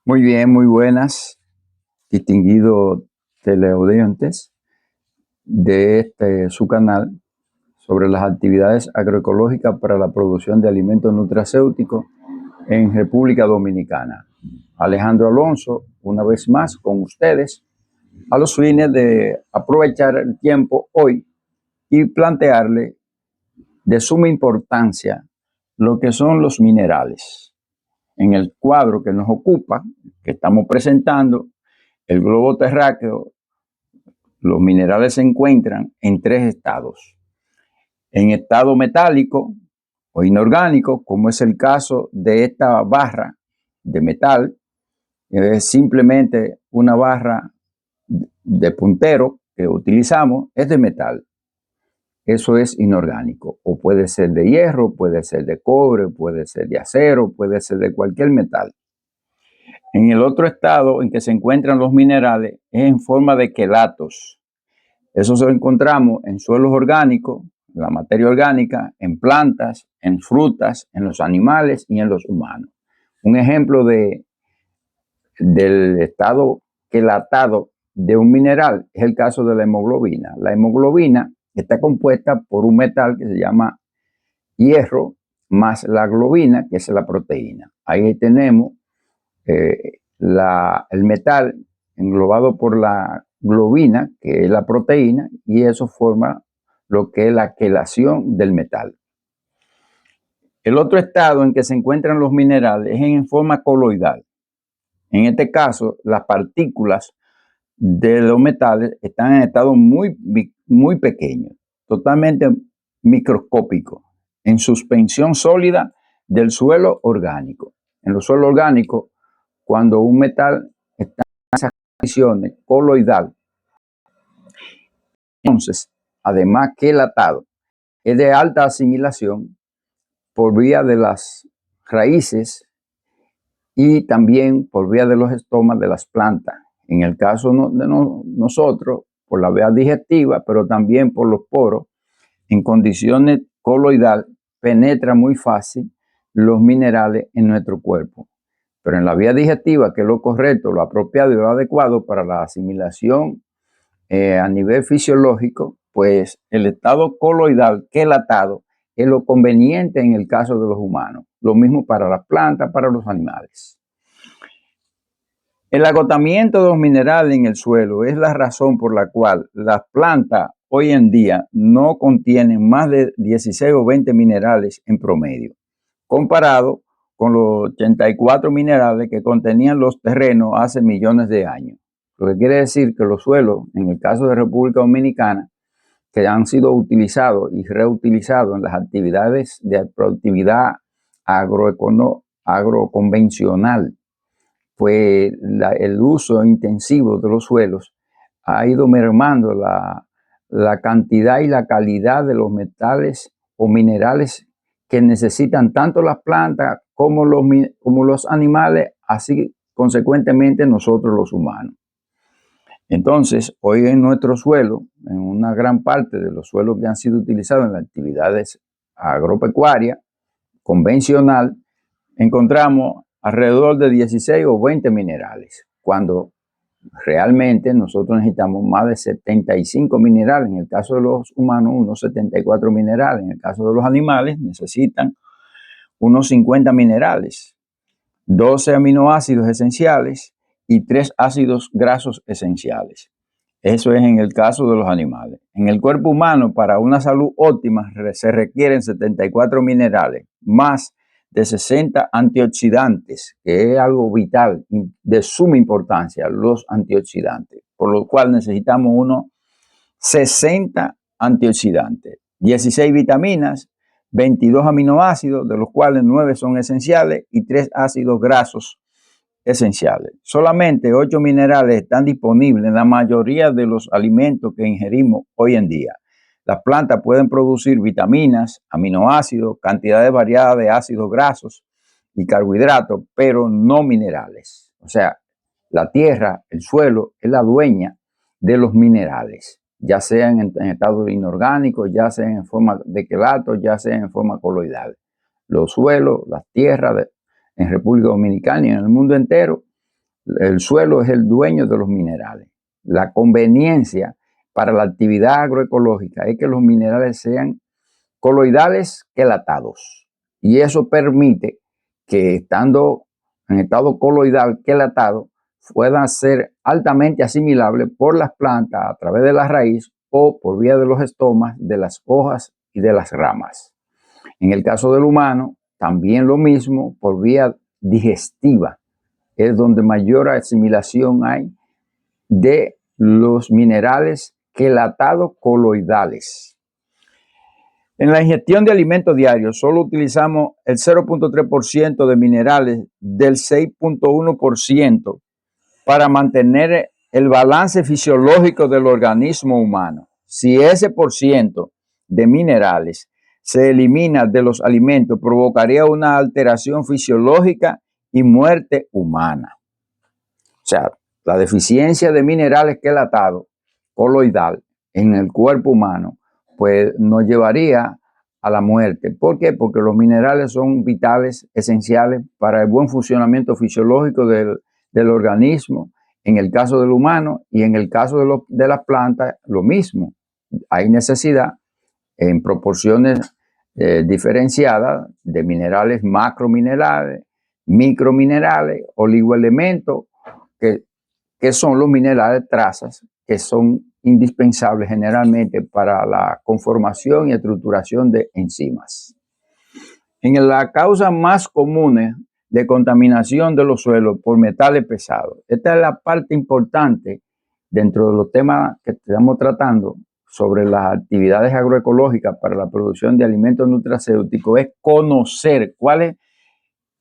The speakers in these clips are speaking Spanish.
Muy bien, muy buenas, distinguidos teleaudientes de su canal sobre las actividades agroecológicas para la producción de alimentos nutracéuticos en República Dominicana. Alejandro Alonso, una vez más con ustedes, a los fines de aprovechar el tiempo hoy y plantearle de suma importancia lo que son los minerales. En el cuadro que nos ocupa, que estamos presentando, el globo terráqueo, los minerales se encuentran en tres estados. En estado metálico o inorgánico, como es el caso de esta barra de metal, es simplemente una barra de puntero que utilizamos, es de metal. Eso es inorgánico, o puede ser de hierro, puede ser de cobre, puede ser de acero, puede ser de cualquier metal. En el otro estado en que se encuentran los minerales es en forma de quelatos. Eso se lo encontramos en suelos orgánicos, en la materia orgánica, en plantas, en frutas, en los animales y en los humanos. Un ejemplo del estado quelatado de un mineral es el caso de la hemoglobina. La hemoglobina está compuesta por un metal que se llama hierro más la globina, que es la proteína. Ahí tenemos el metal englobado por la globina, que es la proteína, y eso forma lo que es la quelación del metal. El otro estado en que se encuentran los minerales es en forma coloidal. En este caso, las partículas de los metales están en estado muy pequeño, totalmente microscópico, en suspensión sólida del suelo orgánico. En los suelos orgánicos, cuando un metal está en esas condiciones coloidal, entonces, además quelatado, es de alta asimilación por vía de las raíces y también por vía de los estomas de las plantas. En el caso de nosotros, por la vía digestiva, pero también por los poros, en condiciones coloidal, penetra muy fácil los minerales en nuestro cuerpo. Pero en la vía digestiva, que es lo correcto, lo apropiado y lo adecuado para la asimilación a nivel fisiológico, pues el estado coloidal, quelatado, es lo conveniente en el caso de los humanos. Lo mismo para las plantas, para los animales. El agotamiento de los minerales en el suelo es la razón por la cual las plantas hoy en día no contienen más de 16 o 20 minerales en promedio, comparado con los 84 minerales que contenían los terrenos hace millones de años. Lo que quiere decir que los suelos, en el caso de República Dominicana, que han sido utilizados y reutilizados en las actividades de productividad agroconvencional, pues el uso intensivo de los suelos ha ido mermando la cantidad y la calidad de los metales o minerales que necesitan tanto las plantas como los animales, así consecuentemente nosotros los humanos. Entonces, hoy en nuestro suelo, en una gran parte de los suelos que han sido utilizados en las actividades agropecuarias convencional, encontramos alrededor de 16 o 20 minerales, cuando realmente nosotros necesitamos más de 75 minerales. En el caso de los humanos, unos 74 minerales. En el caso de los animales, necesitan unos 50 minerales, 12 aminoácidos esenciales y 3 ácidos grasos esenciales. Eso es en el caso de los animales. En el cuerpo humano, para una salud óptima, se requieren 74 minerales, más de 60 antioxidantes, que es algo vital, de suma importancia, los antioxidantes, por lo cual necesitamos unos 60 antioxidantes, 16 vitaminas, 22 aminoácidos, de los cuales 9 son esenciales y 3 ácidos grasos esenciales. Solamente 8 minerales están disponibles en la mayoría de los alimentos que ingerimos hoy en día. Las plantas pueden producir vitaminas, aminoácidos, cantidades variadas de ácidos grasos y carbohidratos, pero no minerales. O sea, la tierra, el suelo, es la dueña de los minerales, ya sean en estado inorgánico, ya sean en forma de quelato, ya sean en forma coloidal. Los suelos, las tierras en República Dominicana y en el mundo entero El suelo es el dueño de los minerales. La conveniencia para la actividad agroecológica es que los minerales sean coloidales quelatados. Y eso permite que, estando en estado coloidal quelatado, puedan ser altamente asimilables por las plantas a través de la raíz o por vía de los estomas, de las hojas y de las ramas. En el caso del humano, también lo mismo por vía digestiva. Es donde mayor asimilación hay de los minerales quelatados coloidales. En la ingestión de alimentos diarios solo utilizamos el 0.3% de minerales del 6.1% para mantener el balance fisiológico del organismo humano. Si ese por ciento de minerales se elimina de los alimentos, provocaría una alteración fisiológica y muerte humana. O sea, la deficiencia de minerales quelatados, coloidal, en el cuerpo humano, pues nos llevaría a la muerte. ¿Por qué? Porque los minerales son vitales, esenciales para el buen funcionamiento fisiológico del organismo, en el caso del humano, y en el caso de las plantas, lo mismo. Hay necesidad en proporciones diferenciadas de minerales macrominerales, microminerales, oligoelementos, que son los minerales trazas, que son indispensables generalmente para la conformación y estructuración de enzimas. En la causa más común de contaminación de los suelos por metales pesados, esta es la parte importante dentro de los temas que estamos tratando sobre las actividades agroecológicas para la producción de alimentos nutracéuticos, es conocer cuáles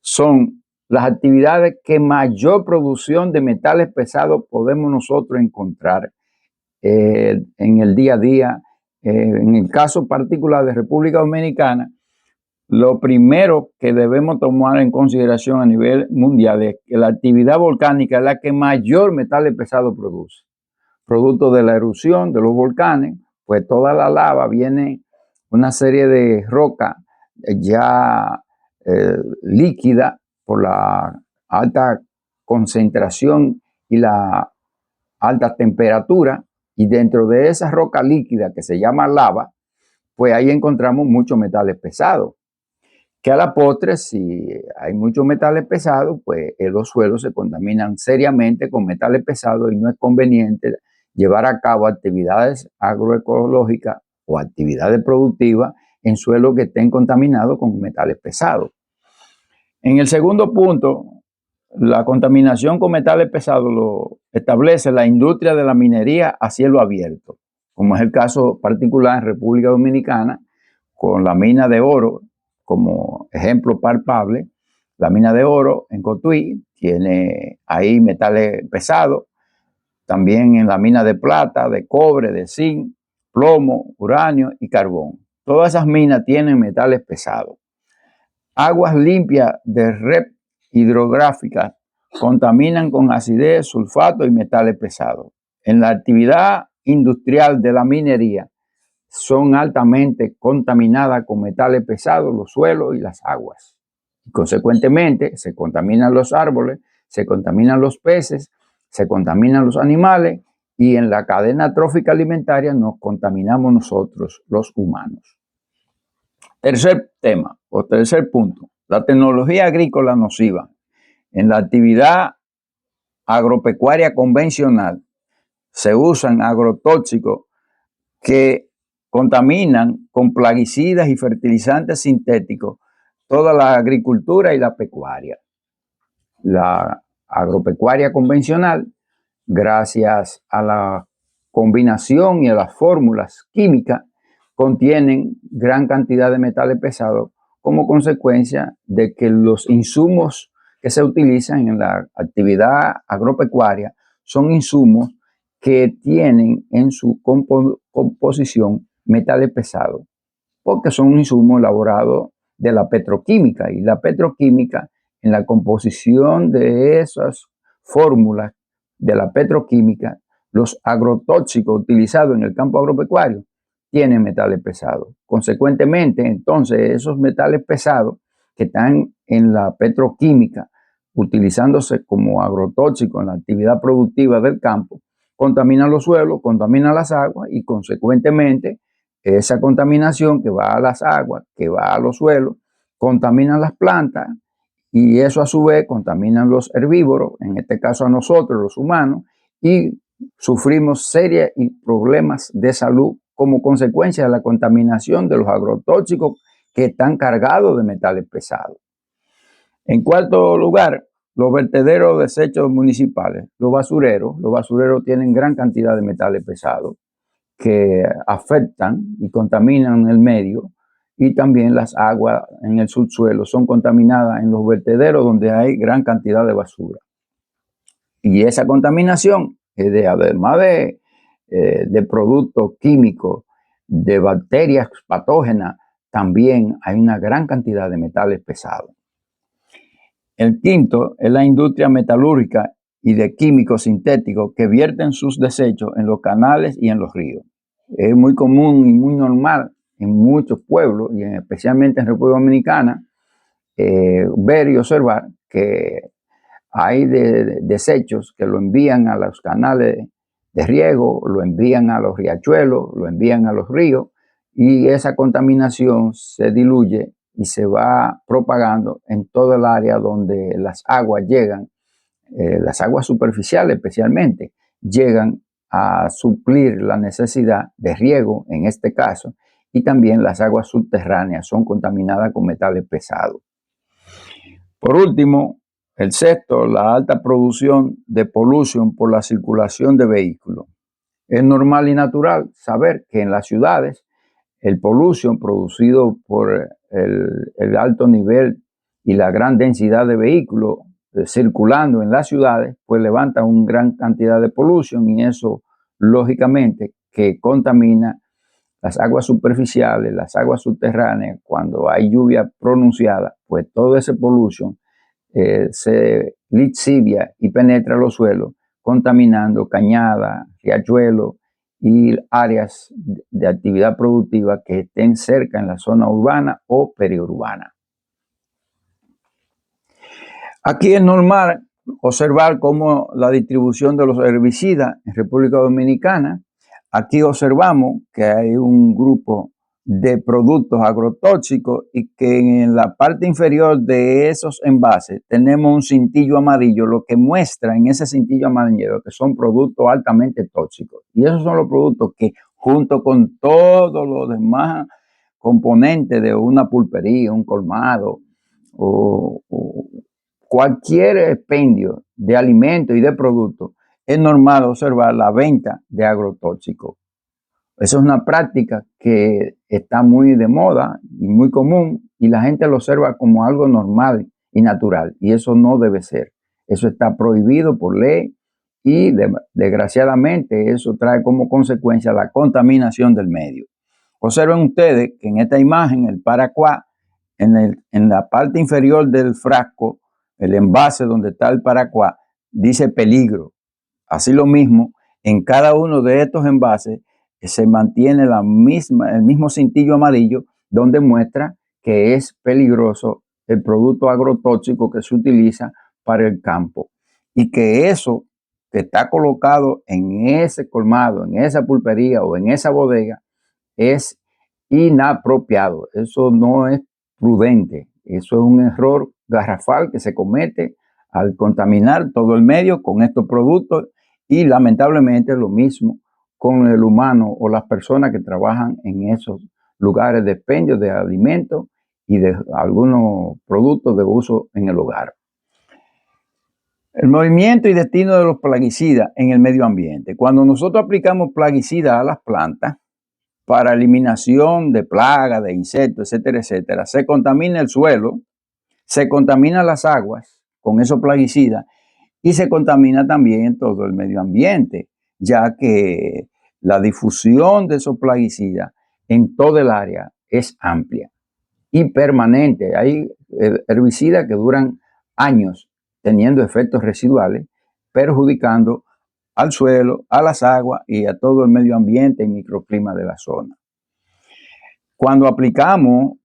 son las actividades que mayor producción de metales pesados podemos nosotros encontrar en el día a día. En el caso particular de República Dominicana, lo primero que debemos tomar en consideración a nivel mundial es que la actividad volcánica es la que mayor metales pesados produce. Producto de la erupción de los volcanes, pues toda la lava viene una serie de roca ya líquida por la alta concentración y la alta temperatura, y dentro de esa roca líquida que se llama lava, pues ahí encontramos muchos metales pesados, que a la postre, si hay muchos metales pesados, pues los suelos se contaminan seriamente con metales pesados y no es conveniente llevar a cabo actividades agroecológicas o actividades productivas en suelos que estén contaminados con metales pesados. En el segundo punto, la contaminación con metales pesados lo establece la industria de la minería a cielo abierto, como es el caso particular en República Dominicana, con la mina de oro como ejemplo palpable. La mina de oro en Cotuí tiene ahí metales pesados, también en la mina de plata, de cobre, de zinc, plomo, uranio y carbón. Todas esas minas tienen metales pesados. Aguas limpias de red hidrográficas contaminan con acidez, sulfato y metales pesados. En la actividad industrial de la minería son altamente contaminadas con metales pesados los suelos y las aguas. Y consecuentemente, se contaminan los árboles, se contaminan los peces, se contaminan los animales, y en la cadena trófica alimentaria nos contaminamos nosotros, los humanos. Tercer tema o tercer punto, la tecnología agrícola nociva. En la actividad agropecuaria convencional se usan agrotóxicos que contaminan con plaguicidas y fertilizantes sintéticos toda la agricultura y la pecuaria. La agropecuaria convencional, gracias a la combinación y a las fórmulas químicas, contienen gran cantidad de metales pesados como consecuencia de que los insumos que se utilizan en la actividad agropecuaria son insumos que tienen en su composición metales pesados, porque son insumos elaborados de la petroquímica, y la petroquímica, en la composición de esas fórmulas de la petroquímica, los agrotóxicos utilizados en el campo agropecuario tienen metales pesados. Consecuentemente, entonces, esos metales pesados que están en la petroquímica, utilizándose como agrotóxico en la actividad productiva del campo, contaminan los suelos, contaminan las aguas y consecuentemente esa contaminación que va a las aguas, que va a los suelos, contamina las plantas y eso a su vez contamina los herbívoros, en este caso a nosotros los humanos, y sufrimos serios problemas de salud como consecuencia de la contaminación de los agrotóxicos que están cargados de metales pesados. En cuarto lugar, los vertederos de desechos municipales, los basureros tienen gran cantidad de metales pesados que afectan y contaminan el medio, y también las aguas en el subsuelo son contaminadas en los vertederos donde hay gran cantidad de basura. Y esa contaminación, además de productos químicos, de bacterias patógenas, también hay una gran cantidad de metales pesados. El quinto es la industria metalúrgica y de químicos sintéticos que vierten sus desechos en los canales y en los ríos. Es muy común y muy normal en muchos pueblos, y especialmente en República Dominicana, ver y observar que hay desechos que lo envían a los canales de riego, lo envían a los riachuelos, lo envían a los ríos, y esa contaminación se diluye y se va propagando en todo el área donde las aguas llegan, las aguas superficiales especialmente, llegan a suplir la necesidad de riego en este caso, y también las aguas subterráneas son contaminadas con metales pesados. Por último, el sexto, la alta producción de polución por la circulación de vehículos. Es normal y natural saber que en las ciudades el pollution producido por el alto nivel y la gran densidad de vehículos circulando en las ciudades, pues levanta una gran cantidad de pollution, y eso lógicamente que contamina las aguas superficiales, las aguas subterráneas. Cuando hay lluvia pronunciada, pues todo ese pollution se lixivia y penetra los suelos, contaminando cañadas, riachuelos y áreas de actividad productiva que estén cerca en la zona urbana o periurbana. Aquí es normal observar cómo la distribución de los herbicidas en República Dominicana. Aquí observamos que hay un grupo de productos agrotóxicos y que en la parte inferior de esos envases tenemos un cintillo amarillo, lo que muestra en ese cintillo amarillo que son productos altamente tóxicos. Y esos son los productos que, junto con todos los demás componentes de una pulpería, un colmado o cualquier expendio de alimentos y de productos, es normal observar la venta de agrotóxicos. Eso es una práctica que está muy de moda y muy común, y la gente lo observa como algo normal y natural, y eso no debe ser. Eso está prohibido por ley, y desgraciadamente eso trae como consecuencia la contaminación del medio. Observen ustedes que en esta imagen el paraquat, en la parte inferior del frasco, el envase donde está el paraquat, dice peligro. Así lo mismo, en cada uno de estos envases se mantiene el mismo cintillo amarillo donde muestra que es peligroso el producto agrotóxico que se utiliza para el campo, y que eso que está colocado en ese colmado, en esa pulpería o en esa bodega es inapropiado. Eso no es prudente. Eso es un error garrafal que se comete al contaminar todo el medio con estos productos, y lamentablemente lo mismo con el humano o las personas que trabajan en esos lugares de expendio de alimentos y de algunos productos de uso en el hogar. El movimiento y destino de los plaguicidas en el medio ambiente. Cuando nosotros aplicamos plaguicidas a las plantas para eliminación de plagas, de insectos, etcétera, etcétera, se contamina el suelo, se contamina las aguas con esos plaguicidas, y se contamina también todo el medio ambiente, ya que la difusión de esos plaguicidas en todo el área es amplia y permanente. Hay herbicidas que duran años teniendo efectos residuales, perjudicando al suelo, a las aguas y a todo el medio ambiente y microclima de la zona. Cuando aplicamos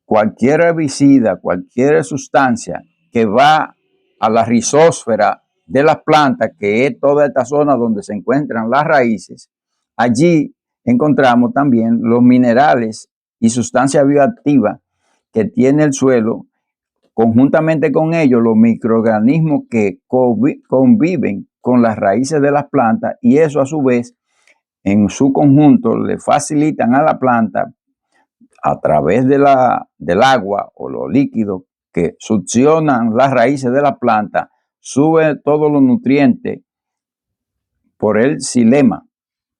cualquier herbicida, cualquier sustancia que va a la rizósfera de las plantas, que es toda esta zona donde se encuentran las raíces, allí encontramos también los minerales y sustancias bioactivas que tiene el suelo. Conjuntamente con ellos, los microorganismos que conviven con las raíces de las plantas, y eso a su vez, en su conjunto, le facilitan a la planta a través de del agua o los líquidos que succionan las raíces de la planta, sube todos los nutrientes por el xilema.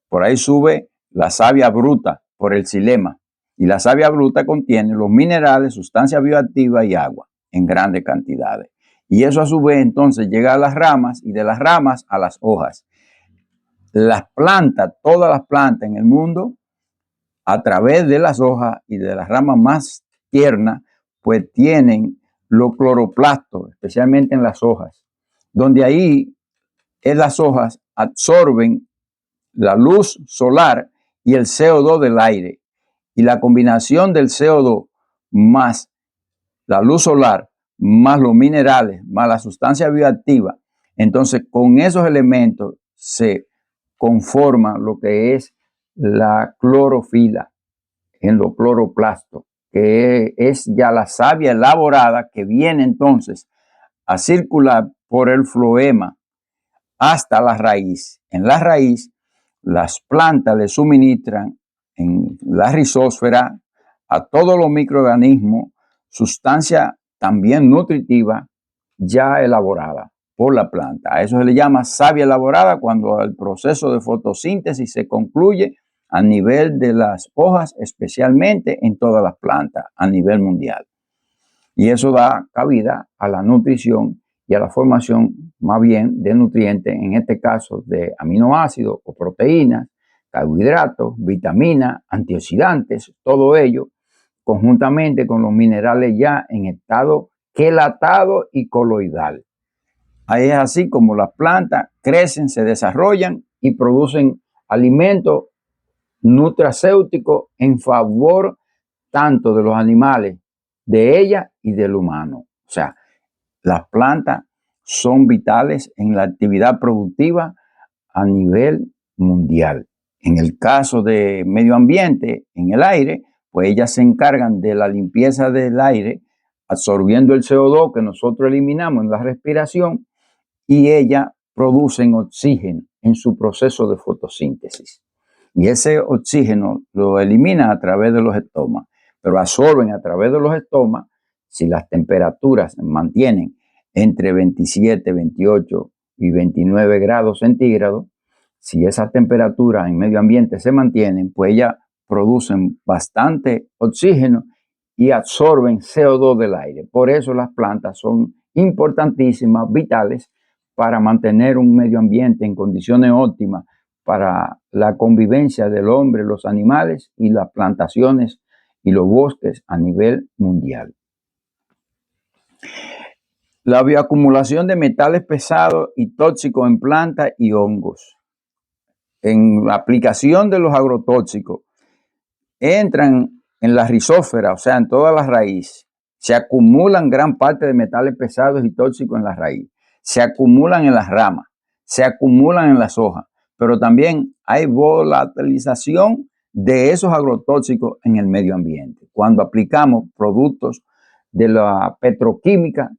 Por ahí sube la savia bruta por el xilema. Y la savia bruta contiene los minerales, sustancias bioactivas y agua en grandes cantidades. Y eso a su vez entonces llega a las ramas y de las ramas a las hojas. Las plantas, todas las plantas en el mundo, a través de las hojas y de las ramas más tiernas, pues tienen los cloroplastos, especialmente en las hojas, donde ahí en las hojas absorben la luz solar y el CO2 del aire. Y la combinación del CO2 más la luz solar, más los minerales, más la sustancia bioactiva, entonces con esos elementos se conforma lo que es la clorofila en los cloroplastos, que es ya la savia elaborada que viene entonces a circular por el floema hasta la raíz. En la raíz, las plantas le suministran en la rizósfera a todos los microorganismos sustancia también nutritiva ya elaborada por la planta. A eso se le llama savia elaborada cuando el proceso de fotosíntesis se concluye a nivel de las hojas, especialmente en todas las plantas a nivel mundial. Y eso da cabida a la nutrición y a la formación más bien de nutrientes, en este caso de aminoácidos o proteínas, carbohidratos, vitaminas, antioxidantes, todo ello conjuntamente con los minerales ya en estado quelatado y coloidal. Ahí es así como las plantas crecen, se desarrollan y producen alimentos nutracéuticos en favor tanto de los animales, de ella y del humano. O sea, las plantas son vitales en la actividad productiva a nivel mundial. En el caso de medio ambiente, en el aire, pues ellas se encargan de la limpieza del aire, absorbiendo el CO2 que nosotros eliminamos en la respiración, y ellas producen oxígeno en su proceso de fotosíntesis. Y ese oxígeno lo eliminan a través de los estomas, pero absorben a través de los estomas si las temperaturas se mantienen entre 27, 28 y 29 grados centígrados. Si esas temperaturas en medio ambiente se mantienen, pues ellas producen bastante oxígeno y absorben CO2 del aire. Por eso las plantas son importantísimas, vitales, para mantener un medio ambiente en condiciones óptimas para la convivencia del hombre, los animales y las plantaciones y los bosques a nivel mundial. La bioacumulación de metales pesados y tóxicos en plantas y hongos. En la aplicación de los agrotóxicos, entran en la rizósfera, o sea, en todas las raíces. Se acumulan gran parte de metales pesados y tóxicos en la raíz. Se acumulan en las ramas, se acumulan en las hojas, pero también hay volatilización de esos agrotóxicos en el medio ambiente. Cuando aplicamos productos de la petroquímica,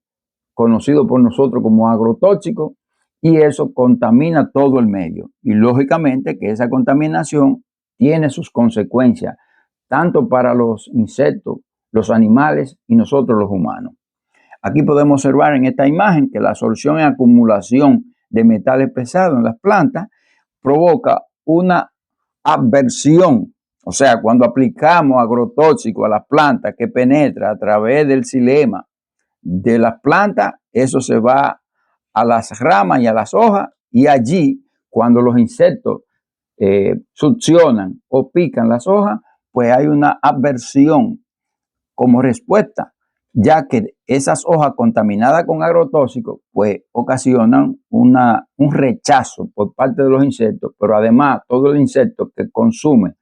conocido por nosotros como agrotóxicos, y eso contamina todo el medio. Y lógicamente que esa contaminación tiene sus consecuencias, tanto para los insectos, los animales y nosotros los humanos. Aquí podemos observar en esta imagen que la absorción y acumulación de metales pesados en las plantas provoca una aversión. O sea, cuando aplicamos agrotóxicos a las plantas que penetra a través del xilema de las plantas, eso se va a las ramas y a las hojas, y allí, cuando los insectos succionan o pican las hojas, pues hay una aversión como respuesta, ya que esas hojas contaminadas con agrotóxicos pues ocasionan un rechazo por parte de los insectos, pero además todo el insecto que consume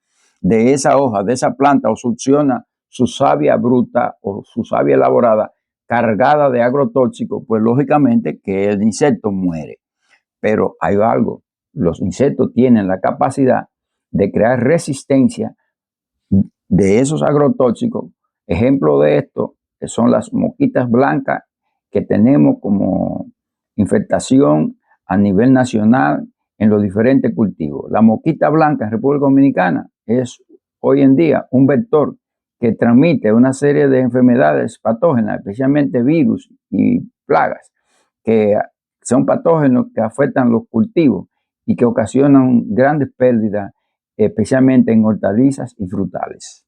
de esa hoja, de esa planta o succiona su savia bruta o su savia elaborada, cargada de agrotóxicos, pues lógicamente que el insecto muere. Pero hay algo, los insectos tienen la capacidad de crear resistencia de esos agrotóxicos. Ejemplo de esto que son las mosquitas blancas que tenemos como infestación a nivel nacional en los diferentes cultivos. La mosquita blanca en República Dominicana es hoy en día un vector que transmite una serie de enfermedades patógenas, especialmente virus y plagas, que son patógenos que afectan los cultivos y que ocasionan grandes pérdidas, especialmente en hortalizas y frutales.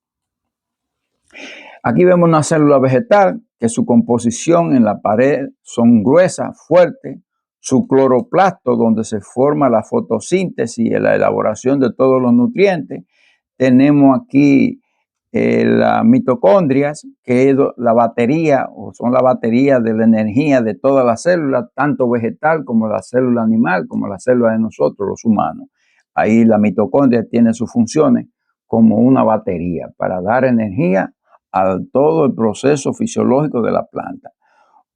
Aquí vemos una célula vegetal que su composición en la pared son gruesas, fuertes, su cloroplasto donde se forma la fotosíntesis y la elaboración de todos los nutrientes. Tenemos aquí las mitocondrias, que es la batería o son la batería de la energía de todas las células, tanto vegetal como la célula animal, como la célula de nosotros, los humanos. Ahí la mitocondria tiene sus funciones como una batería para dar energía a todo el proceso fisiológico de la planta.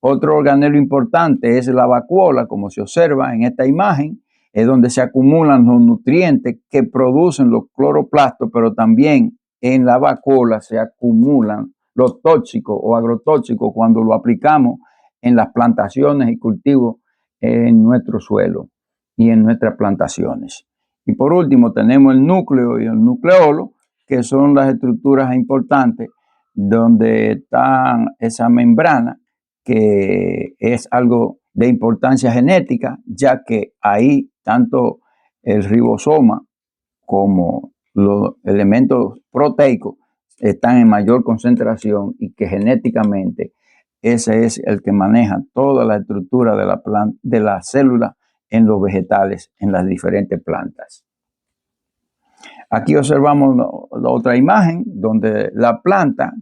Otro organelo importante es la vacuola, como se observa en esta imagen, es donde se acumulan los nutrientes que producen los cloroplastos, pero también en la vacuola se acumulan los tóxicos o agrotóxicos cuando lo aplicamos en las plantaciones y cultivos en nuestro suelo y en nuestras plantaciones. Y por último tenemos el núcleo y el nucleolo, que son las estructuras importantes donde están esa membrana, que es algo de importancia genética, ya que ahí tanto el ribosoma como los elementos proteicos están en mayor concentración y que genéticamente ese es el que maneja toda la estructura de la célula en los vegetales, en las diferentes plantas. Aquí observamos la otra imagen donde la planta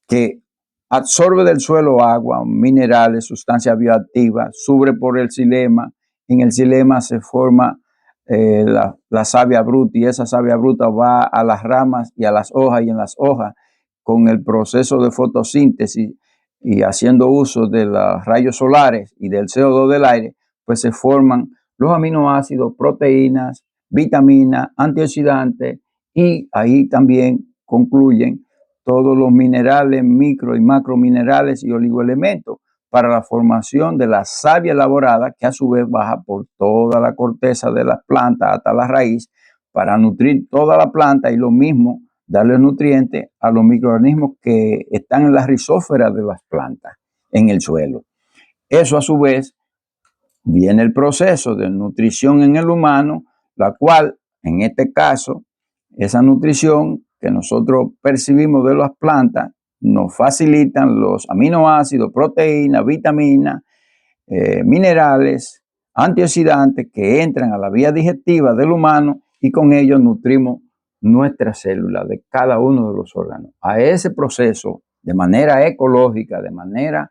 que absorbe del suelo agua, minerales, sustancias bioactivas, sube por el xilema. En el xilema se forma la savia bruta y esa savia bruta va a las ramas y a las hojas, y en las hojas con el proceso de fotosíntesis y haciendo uso de los rayos solares y del CO2 del aire, pues se forman los aminoácidos, proteínas, vitaminas, antioxidantes, y ahí también concluyen todos los minerales, micro y macrominerales y oligoelementos para la formación de la savia elaborada, que a su vez baja por toda la corteza de las plantas hasta la raíz para nutrir toda la planta, y lo mismo darle nutrientes a los microorganismos que están en la rizósfera de las plantas, en el suelo. Eso a su vez viene el proceso de nutrición en el humano, la cual en este caso, esa nutrición que nosotros percibimos de las plantas nos facilitan los aminoácidos, proteínas, vitaminas, minerales, antioxidantes que entran a la vía digestiva del humano, y con ellos nutrimos nuestras células de cada uno de los órganos. A ese proceso, de manera ecológica, de manera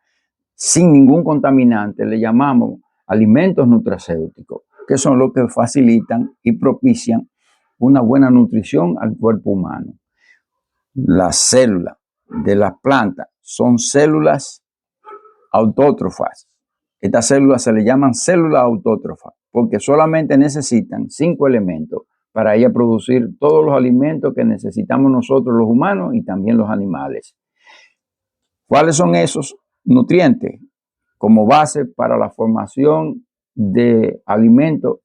sin ningún contaminante, le llamamos alimentos nutracéuticos, que son los que facilitan y propician una buena nutrición al cuerpo humano. Las células de las plantas son células autótrofas. Estas células se le llaman células autótrofas porque solamente necesitan 5 elementos para ellas producir todos los alimentos que necesitamos nosotros los humanos y también los animales. ¿Cuáles son esos nutrientes? Como base para la formación de alimentos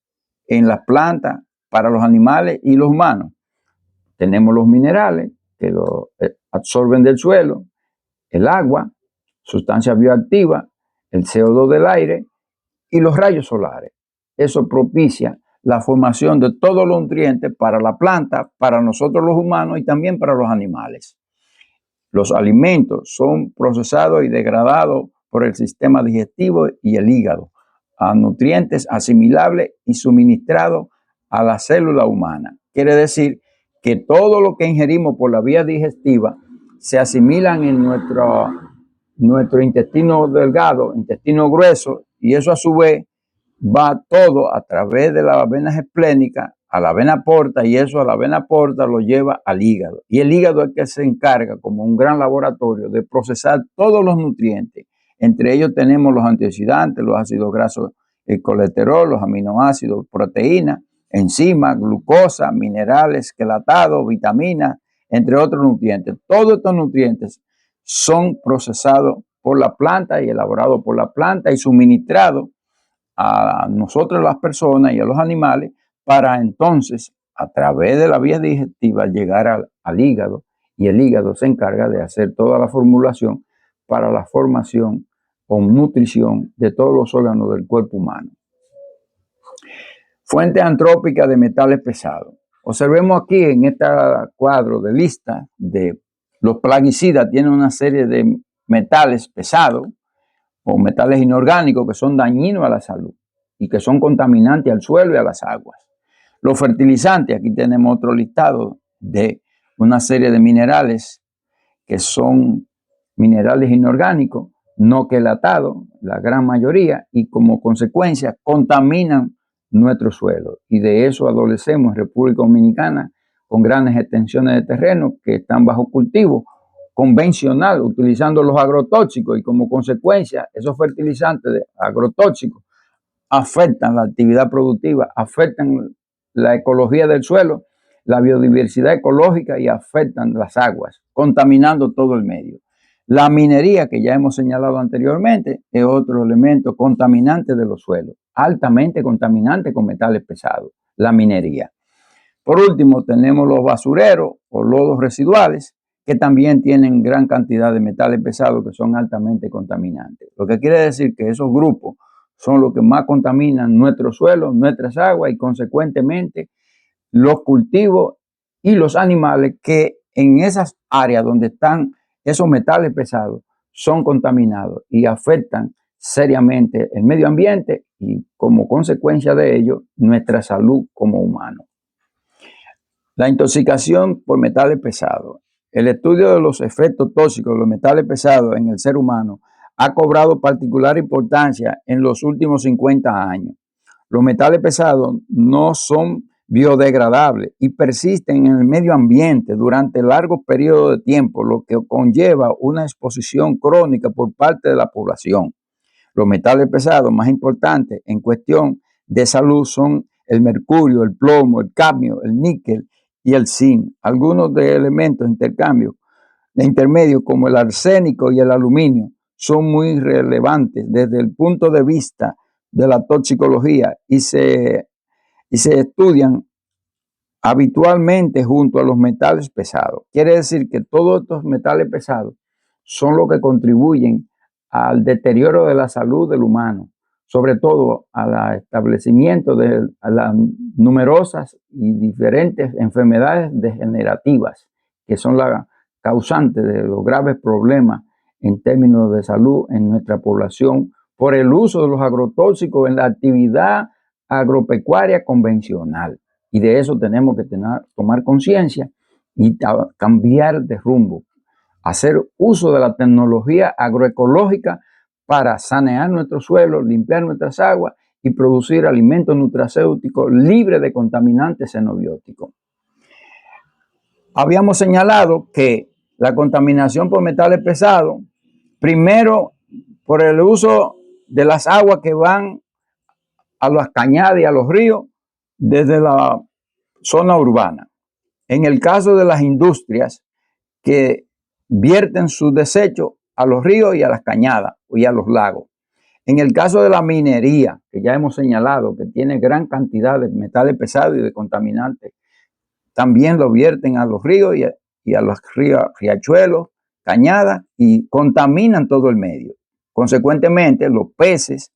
en las plantas, para los animales y los humanos. Tenemos los minerales que lo absorben del suelo, el agua, sustancias bioactivas, el CO2 del aire y los rayos solares. Eso propicia la formación de todos los nutrientes para la planta, para nosotros los humanos y también para los animales. Los alimentos son procesados y degradados por el sistema digestivo y el hígado a nutrientes asimilables y suministrados a la célula humana. Quiere decir que todo lo que ingerimos por la vía digestiva se asimilan en nuestro intestino delgado, intestino grueso, y eso a su vez va todo a través de las venas esplénicas a la vena porta y eso a la vena porta lo lleva al hígado. Y el hígado es que se encarga como un gran laboratorio de procesar todos los nutrientes. Entre ellos tenemos los antioxidantes, los ácidos grasos, el colesterol, los aminoácidos, proteínas, enzimas, glucosa, minerales, quelatados, vitaminas, entre otros nutrientes. Todos estos nutrientes son procesados por la planta y elaborados por la planta y suministrados a nosotros las personas y a los animales para entonces a través de la vía digestiva llegar al hígado, y el hígado se encarga de hacer toda la formulación para la formación o nutrición de todos los órganos del cuerpo humano. Fuente antrópica de metales pesados. Observemos aquí en este cuadro de lista de los plaguicidas, tienen una serie de metales pesados o metales inorgánicos que son dañinos a la salud y que son contaminantes al suelo y a las aguas. Los fertilizantes, aquí tenemos otro listado de una serie de minerales que son minerales inorgánicos, no quelatados, la gran mayoría, y como consecuencia contaminan nuestro suelo. Y de eso adolecemos en República Dominicana con grandes extensiones de terreno que están bajo cultivo convencional, utilizando los agrotóxicos, y como consecuencia esos fertilizantes agrotóxicos afectan la actividad productiva, afectan la ecología del suelo, la biodiversidad ecológica y afectan las aguas, contaminando todo el medio. La minería, que ya hemos señalado anteriormente, es otro elemento contaminante de los suelos, altamente contaminante con metales pesados, la minería. Por último, tenemos los basureros o lodos residuales, que también tienen gran cantidad de metales pesados que son altamente contaminantes. Lo que quiere decir que esos grupos son los que más contaminan nuestro suelo, nuestras aguas y consecuentemente los cultivos y los animales que en esas áreas donde están esos metales pesados son contaminados y afectan seriamente el medio ambiente y como consecuencia de ello nuestra salud como humanos. La intoxicación por metales pesados. El estudio de los efectos tóxicos de los metales pesados en el ser humano ha cobrado particular importancia en los últimos 50 años. Los metales pesados no son biodegradables y persisten en el medio ambiente durante largos periodos de tiempo, lo que conlleva una exposición crónica por parte de la población. Los metales pesados más importantes en cuestión de salud son el mercurio, el plomo, el cadmio, el níquel y el zinc. Algunos de elementos de intermedios como el arsénico y el aluminio son muy relevantes desde el punto de vista de la toxicología y se estudian habitualmente junto a los metales pesados. Quiere decir que todos estos metales pesados son los que contribuyen al deterioro de la salud del humano, sobre todo al establecimiento de las numerosas y diferentes enfermedades degenerativas que son las causantes de los graves problemas en términos de salud en nuestra población por el uso de los agrotóxicos en la actividad agropecuaria convencional. Y de eso tenemos que tomar conciencia y cambiar de rumbo, hacer uso de la tecnología agroecológica para sanear nuestro suelo, limpiar nuestras aguas y producir alimentos nutracéuticos libres de contaminantes xenobióticos. Habíamos señalado que la contaminación por metales pesados, primero por el uso de las aguas que van a las cañadas y a los ríos desde la zona urbana. En el caso de las industrias que vierten sus desechos a los ríos y a las cañadas y a los lagos. En el caso de la minería, que ya hemos señalado que tiene gran cantidad de metales pesados y de contaminantes, también lo vierten a los ríos y a los riachuelos, cañadas y contaminan todo el medio. Consecuentemente, los peces,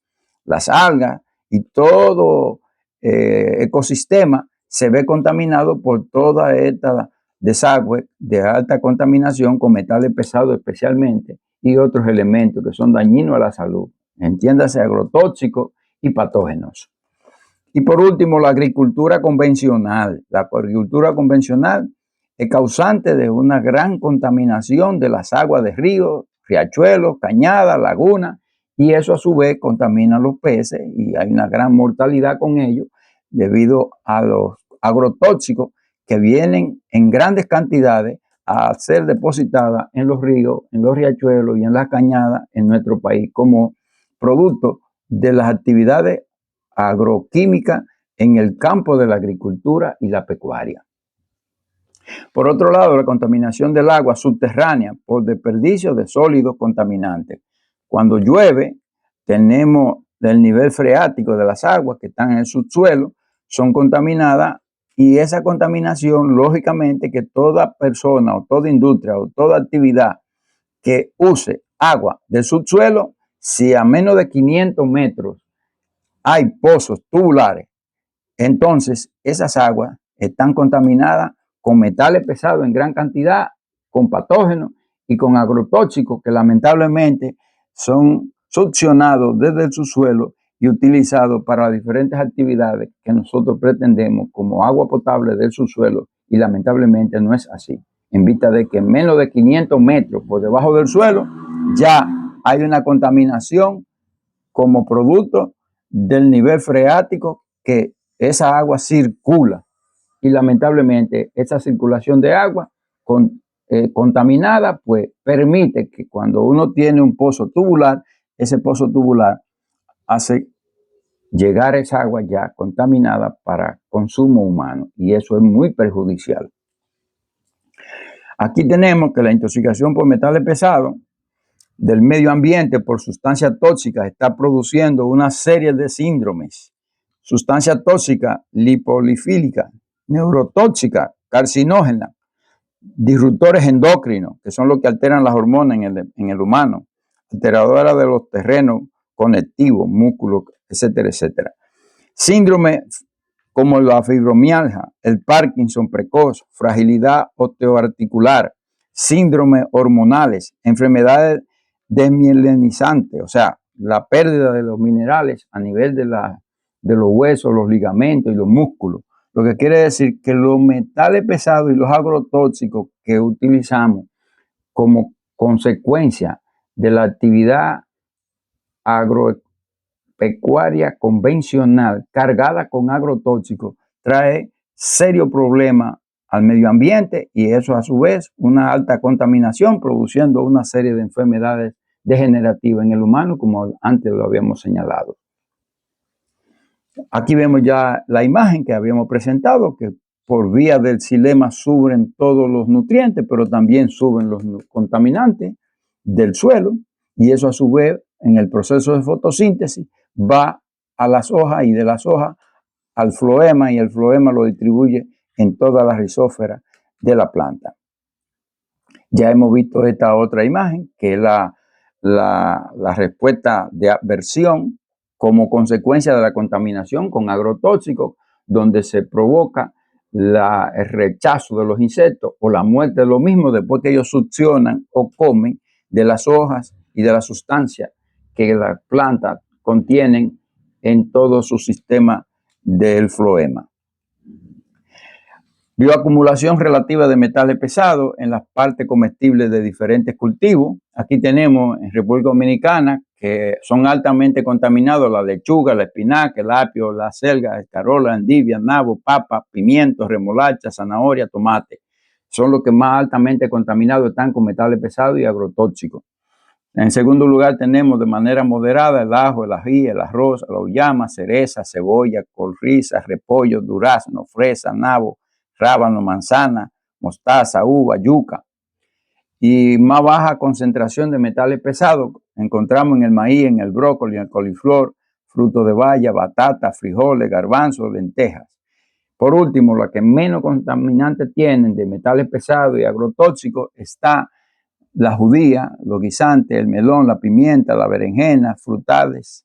las algas y todo ecosistema se ve contaminado por toda esta desagüe de alta contaminación con metales pesados especialmente y otros elementos que son dañinos a la salud, entiéndase agrotóxicos y patógenos. Y por último, la agricultura convencional. La agricultura convencional es causante de una gran contaminación de las aguas de ríos, riachuelos, cañadas, lagunas, y eso a su vez contamina a los peces y hay una gran mortalidad con ellos debido a agrotóxicos que vienen en grandes cantidades a ser depositadas en los ríos, en los riachuelos y en las cañadas en nuestro país como producto de las actividades agroquímicas en el campo de la agricultura y la pecuaria. Por otro lado, la contaminación del agua subterránea por desperdicio de sólidos contaminantes. Cuando llueve, tenemos el nivel freático de las aguas que están en el subsuelo, son contaminadas y esa contaminación, lógicamente, que toda persona o toda industria o toda actividad que use agua del subsuelo, si a menos de 500 metros hay pozos tubulares, entonces esas aguas están contaminadas con metales pesados en gran cantidad, con patógenos y con agrotóxicos que lamentablemente son succionados desde el subsuelo y utilizados para diferentes actividades que nosotros pretendemos como agua potable del subsuelo, y lamentablemente no es así. En vista de que en menos de 500 metros por debajo del suelo ya hay una contaminación como producto del nivel freático, que esa agua circula y lamentablemente esa circulación de agua contaminada pues permite que cuando uno tiene un pozo tubular, ese pozo tubular hace llegar esa agua ya contaminada para consumo humano, y eso es muy perjudicial. Aquí tenemos que la intoxicación por metales pesados del medio ambiente por sustancias tóxicas está produciendo una serie de síndromes. Sustancias tóxicas, lipolifílicas, neurotóxicas, carcinógenas, disruptores endocrinos, que son los que alteran las hormonas en el humano, alteradoras de los terrenos conectivos, músculos, etcétera, etcétera. Síndromes como la fibromialgia, el Parkinson precoz, fragilidad osteoarticular, síndromes hormonales, enfermedades desmielinizantes, o sea, la pérdida de los minerales a nivel de los huesos, los ligamentos y los músculos. Lo que quiere decir que los metales pesados y los agrotóxicos que utilizamos como consecuencia de la actividad agropecuaria convencional cargada con agrotóxicos trae serio problema al medio ambiente, y eso a su vez una alta contaminación, produciendo una serie de enfermedades degenerativas en el humano, como antes lo habíamos señalado. Aquí vemos ya la imagen que habíamos presentado, que por vía del xilema suben todos los nutrientes, pero también suben los contaminantes del suelo, y eso a su vez en el proceso de fotosíntesis va a las hojas y de las hojas al floema, y el floema lo distribuye en toda la rizósfera de la planta. Ya hemos visto esta otra imagen, que es la respuesta de aversión como consecuencia de la contaminación con agrotóxicos, donde se provoca el rechazo de los insectos o la muerte de los mismos después que ellos succionan o comen de las hojas y de la sustancia que las plantas contienen en todo su sistema del floema. Bioacumulación relativa de metales pesados en las partes comestibles de diferentes cultivos. Aquí tenemos en República Dominicana que son altamente contaminados la lechuga, la espinaca, el apio, la selga, escarola, endivia, nabo, papa, pimiento, remolacha, zanahoria, tomate. Son los que más altamente contaminados están con metales pesados y agrotóxicos. En segundo lugar tenemos de manera moderada el ajo, el ají, el arroz, la auyama, cereza, cebolla, colriza, repollo, durazno, fresa, nabo, rábano, manzana, mostaza, uva, yuca. Y más baja concentración de metales pesados encontramos en el maíz, en el brócoli, en el coliflor, frutos de baya, batata, frijoles, garbanzos, lentejas. Por último, la que menos contaminantes tienen de metales pesados y agrotóxicos está la judía, los guisantes, el melón, la pimienta, la berenjena, frutales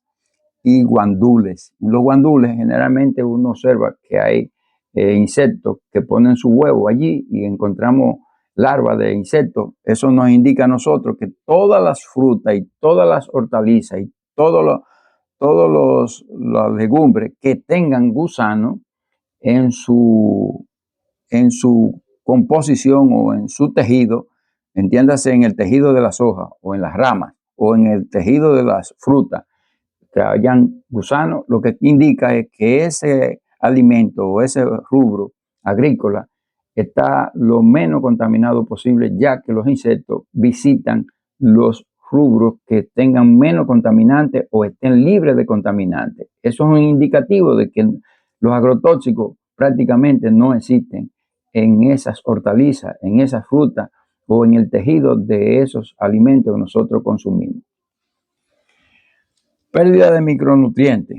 y guandules. En los guandules generalmente uno observa que hay insectos que ponen su huevo allí y encontramos larvas de insectos. Eso nos indica a nosotros que todas las frutas y todas las hortalizas y todas las legumbres que tengan gusano en su composición o en su tejido, entiéndase en el tejido de las hojas o en las ramas o en el tejido de las frutas, que hayan gusanos, lo que indica es que ese alimento o ese rubro agrícola está lo menos contaminado posible, ya que los insectos visitan los rubros que tengan menos contaminantes o estén libres de contaminantes. Eso es un indicativo de que los agrotóxicos prácticamente no existen en esas hortalizas, en esas frutas o en el tejido de esos alimentos que nosotros consumimos. Pérdida de micronutrientes.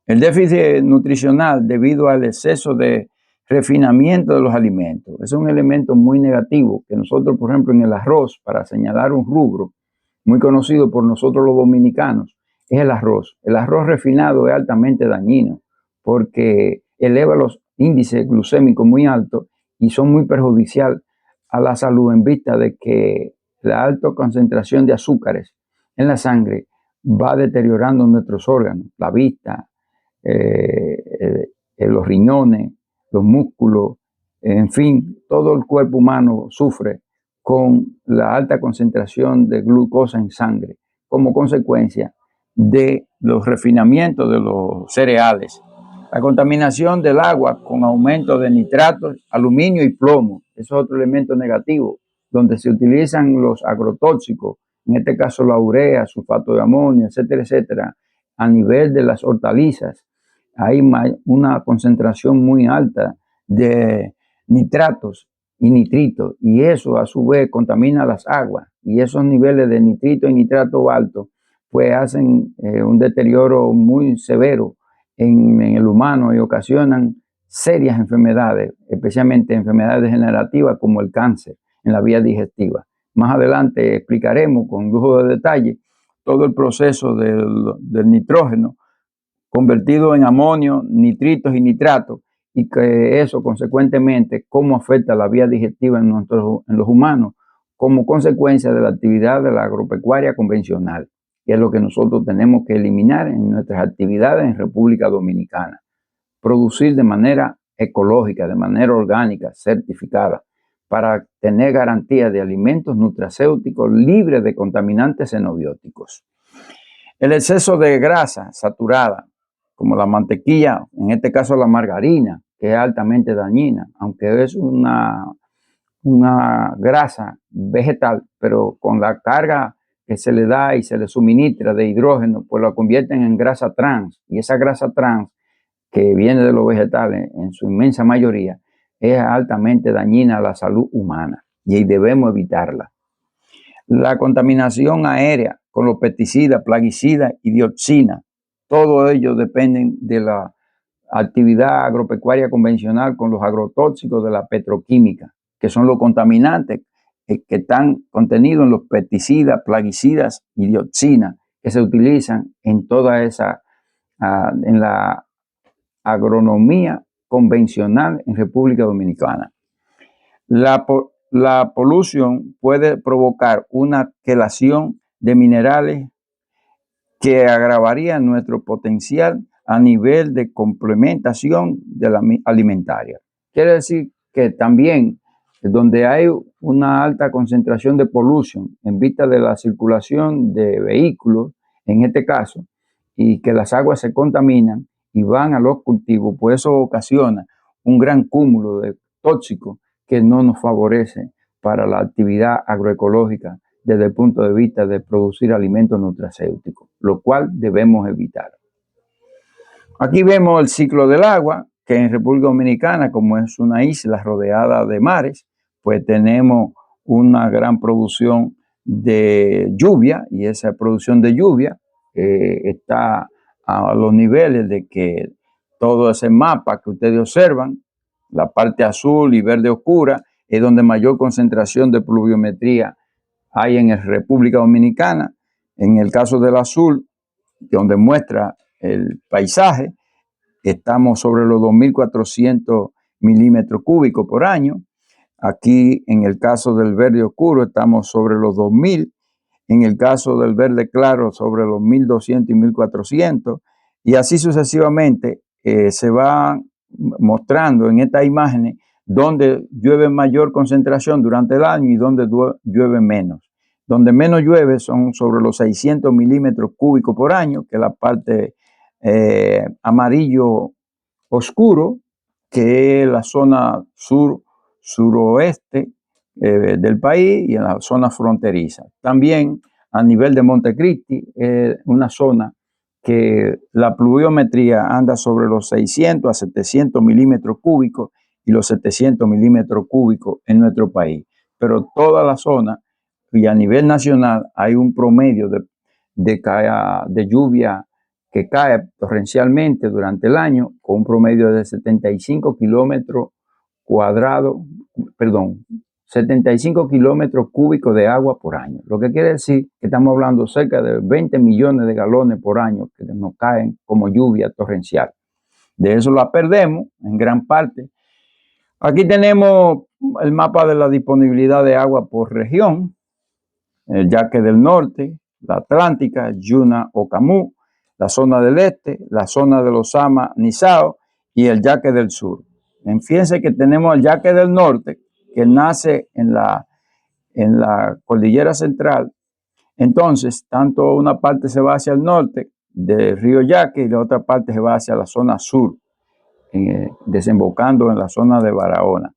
El déficit nutricional debido al exceso de refinamiento de los alimentos. Es un elemento muy negativo que nosotros, por ejemplo, en el arroz, para señalar un rubro muy conocido por nosotros los dominicanos, es el arroz. El arroz refinado es altamente dañino porque eleva los índices glucémicos muy altos y son muy perjudiciales a la salud en vista de que la alta concentración de azúcares en la sangre va deteriorando nuestros órganos, la vista, los riñones, los músculos, en fin, todo el cuerpo humano sufre con la alta concentración de glucosa en sangre como consecuencia de los refinamientos de los cereales. La contaminación del agua con aumento de nitratos, aluminio y plomo, eso es otro elemento negativo, donde se utilizan los agrotóxicos, en este caso la urea, sulfato de amonio, etcétera, etcétera, a nivel de las hortalizas. Hay una concentración muy alta de nitratos y nitritos, y eso a su vez contamina las aguas, y esos niveles de nitrito y nitrato altos pues hacen un deterioro muy severo en el humano y ocasionan serias enfermedades, especialmente enfermedades degenerativas como el cáncer en la vía digestiva. Más adelante explicaremos con lujo de detalle todo el proceso del nitrógeno convertido en amonio, nitritos y nitratos, y que eso consecuentemente cómo afecta la vía digestiva en los humanos como consecuencia de la actividad de la agropecuaria convencional, que es lo que nosotros tenemos que eliminar en nuestras actividades en República Dominicana. Producir de manera ecológica, de manera orgánica, certificada, para tener garantía de alimentos nutracéuticos libres de contaminantes xenobióticos. El exceso de grasa saturada, como la mantequilla, en este caso la margarina, que es altamente dañina, aunque es una grasa vegetal, pero con la carga que se le da y se le suministra de hidrógeno, pues la convierten en grasa trans, y esa grasa trans que viene de los vegetales en su inmensa mayoría es altamente dañina a la salud humana y debemos evitarla. La contaminación aérea con los pesticidas, plaguicidas y dioxinas, todo ello dependen de la actividad agropecuaria convencional con los agrotóxicos de la petroquímica, que son los contaminantes que están contenidos en los pesticidas, plaguicidas y dioxinas que se utilizan en toda esa, en la agronomía convencional en República Dominicana. La polución puede provocar una quelación de minerales que agravaría nuestro potencial a nivel de complementación de la alimentaria. Quiere decir que también donde hay una alta concentración de polución en vista de la circulación de vehículos, en este caso, y que las aguas se contaminan y van a los cultivos, pues eso ocasiona un gran cúmulo de tóxicos que no nos favorece para la actividad agroecológica desde el punto de vista de producir alimentos nutracéuticos, lo cual debemos evitar. Aquí vemos el ciclo del agua, que en República Dominicana, como es una isla rodeada de mares, pues tenemos una gran producción de lluvia, y esa producción de lluvia está a los niveles de que todo ese mapa que ustedes observan, la parte azul y verde oscura, es donde mayor concentración de pluviometría hay en la República Dominicana. En el caso del azul, donde muestra el paisaje, estamos sobre los 2.400 milímetros cúbicos por año. Aquí, en el caso del verde oscuro, estamos sobre los 2.000. En el caso del verde claro, sobre los 1.200 y 1.400. Y así sucesivamente se va mostrando en estas imágenes donde llueve mayor concentración durante el año y donde llueve menos. Donde menos llueve son sobre los 600 milímetros cúbicos por año, que es la parte amarillo oscuro, que es la zona suroeste del país y en la zona fronteriza. También a nivel de Montecristi, una zona que la pluviometría anda sobre los 600 a 700 milímetros cúbicos y los 700 milímetros cúbicos en nuestro país. Pero toda la zona y a nivel nacional hay un promedio de lluvia que cae torrencialmente durante el año con un promedio de 75 kilómetros cuadrados, 75 kilómetros cúbicos de agua por año. Lo que quiere decir que estamos hablando cerca de 20 millones de galones por año que nos caen como lluvia torrencial. De eso la perdemos en gran parte. Aquí tenemos el mapa de la disponibilidad de agua por región. El Yaque del Norte, la Atlántica, Yuna Ocamú, la zona del Este, la zona de los Sama Nizao y el Yaque del Sur. Fíjense que tenemos el Yaque del Norte, que nace en la cordillera central. Entonces, tanto una parte se va hacia el norte del río Yaque y la otra parte se va hacia la zona sur, desembocando en la zona de Barahona.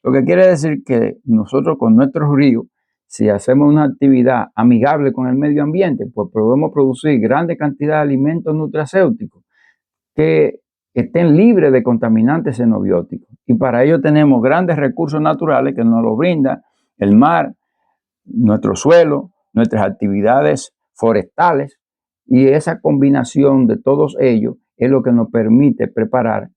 Lo que quiere decir que nosotros con nuestros ríos, si hacemos una actividad amigable con el medio ambiente, pues podemos producir grandes cantidades de alimentos nutracéuticos que estén libres de contaminantes xenobióticos. Y para ello tenemos grandes recursos naturales que nos los brinda el mar, nuestro suelo, nuestras actividades forestales, y esa combinación de todos ellos es lo que nos permite preparar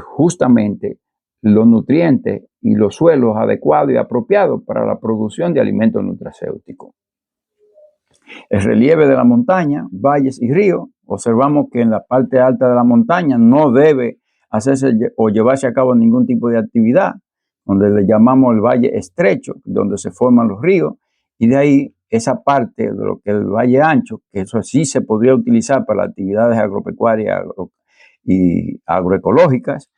justamente los nutrientes y los suelos adecuados y apropiados para la producción de alimentos nutracéuticos. El relieve de la montaña, valles y ríos, observamos que en la parte alta de la montaña no debe hacerse o llevarse a cabo ningún tipo de actividad, donde le llamamos el valle estrecho, donde se forman los ríos, y de ahí esa parte de lo que es el valle ancho, que eso sí se podría utilizar para actividades agropecuarias y agroecológicas,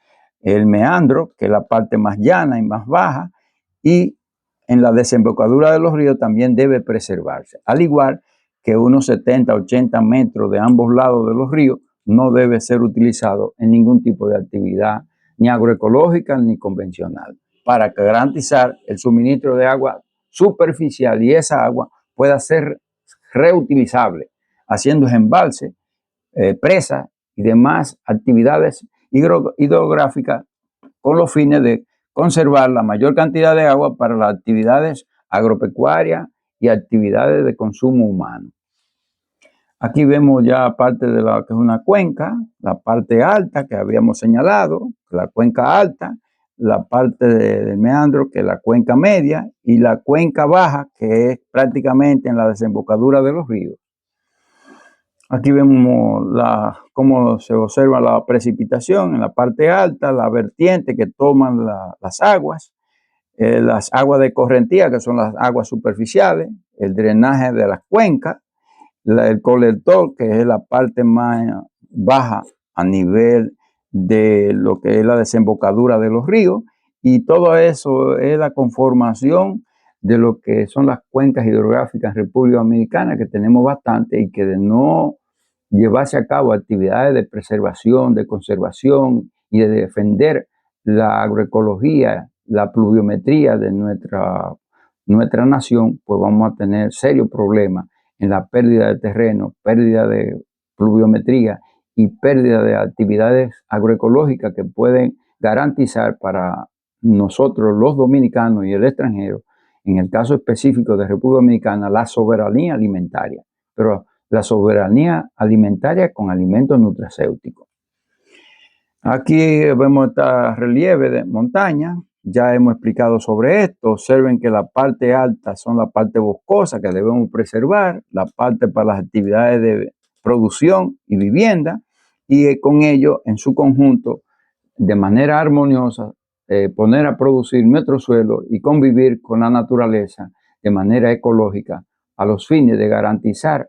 el meandro, que es la parte más llana y más baja, y en la desembocadura de los ríos también debe preservarse. Al igual que unos 70, 80 metros de ambos lados de los ríos no debe ser utilizado en ningún tipo de actividad, ni agroecológica ni convencional, para garantizar el suministro de agua superficial y esa agua pueda ser reutilizable, haciendo embalse, presas y demás actividades hidrográficas con los fines de conservar la mayor cantidad de agua para las actividades agropecuarias y actividades de consumo humano. Aquí vemos ya parte de lo que es una cuenca, la parte alta que habíamos señalado, la cuenca alta, la parte del meandro, que es la cuenca media, y la cuenca baja, que es prácticamente en la desembocadura de los ríos. Aquí vemos cómo se observa la precipitación en la parte alta, la vertiente que toman las aguas de correntía, que son las aguas superficiales, el drenaje de las cuencas, el colector, que es la parte más baja a nivel de lo que es la desembocadura de los ríos, y todo eso es la conformación de lo que son las cuencas hidrográficas en República Dominicana, que tenemos bastante, y que de no llevarse a cabo actividades de preservación, de conservación y de defender la agroecología, la pluviometría de nuestra nación, pues vamos a tener serios problemas en la pérdida de terreno, pérdida de pluviometría y pérdida de actividades agroecológicas que pueden garantizar para nosotros los dominicanos y el extranjero, en el caso específico de República Dominicana, la soberanía alimentaria, pero la soberanía alimentaria con alimentos nutracéuticos. Aquí vemos este relieve de montaña. Ya hemos explicado sobre esto. Observen que la parte alta son la parte boscosa que debemos preservar, la parte para las actividades de producción y vivienda, y con ello, en su conjunto, de manera armoniosa, poner a producir nuestro suelo y convivir con la naturaleza de manera ecológica a los fines de garantizar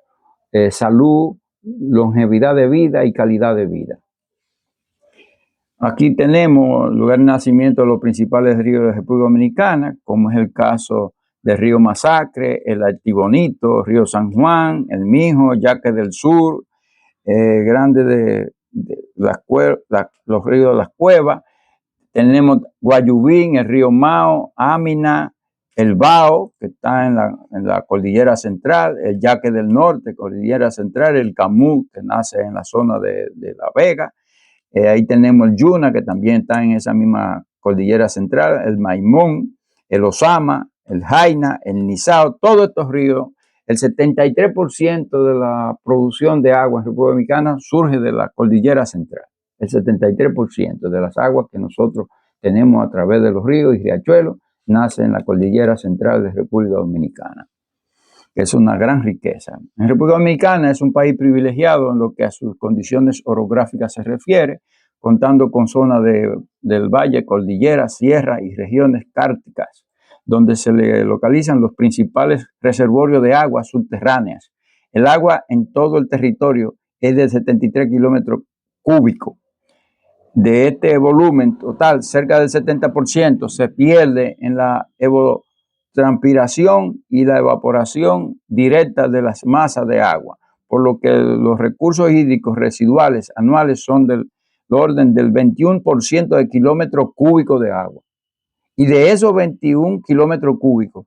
salud, longevidad de vida y calidad de vida. Aquí tenemos el lugar de nacimiento de los principales ríos de la República Dominicana, como es el caso del río Masacre, el Altibonito, río San Juan, el Mijo, Yaque del Sur, grande los ríos de las Cuevas, Tenemos Guayubín, el río Mao, Amina, el Bao, que está en la cordillera central, el Yaque del Norte, cordillera central, el Camus, que nace en la zona de La Vega. Ahí tenemos el Yuna, que también está en esa misma cordillera central, el Maimón, el Osama, el Jaina, el Nizao, todos estos ríos. El 73% de la producción de agua en República Dominicana surge de la cordillera central. El 73% de las aguas que nosotros tenemos a través de los ríos y riachuelos nace en la cordillera central de República Dominicana, que es una gran riqueza. En República Dominicana es un país privilegiado en lo que a sus condiciones orográficas se refiere, contando con zonas del valle, cordillera, sierra y regiones cárticas, donde se le localizan los principales reservorios de aguas subterráneas. El agua en todo el territorio es de 73 kilómetros cúbicos. De este volumen total, cerca del 70% se pierde en la evapotranspiración y la evaporación directa de las masas de agua, por lo que los recursos hídricos residuales anuales son del orden del 21% de kilómetros cúbicos de agua. Y de esos 21 kilómetros cúbicos,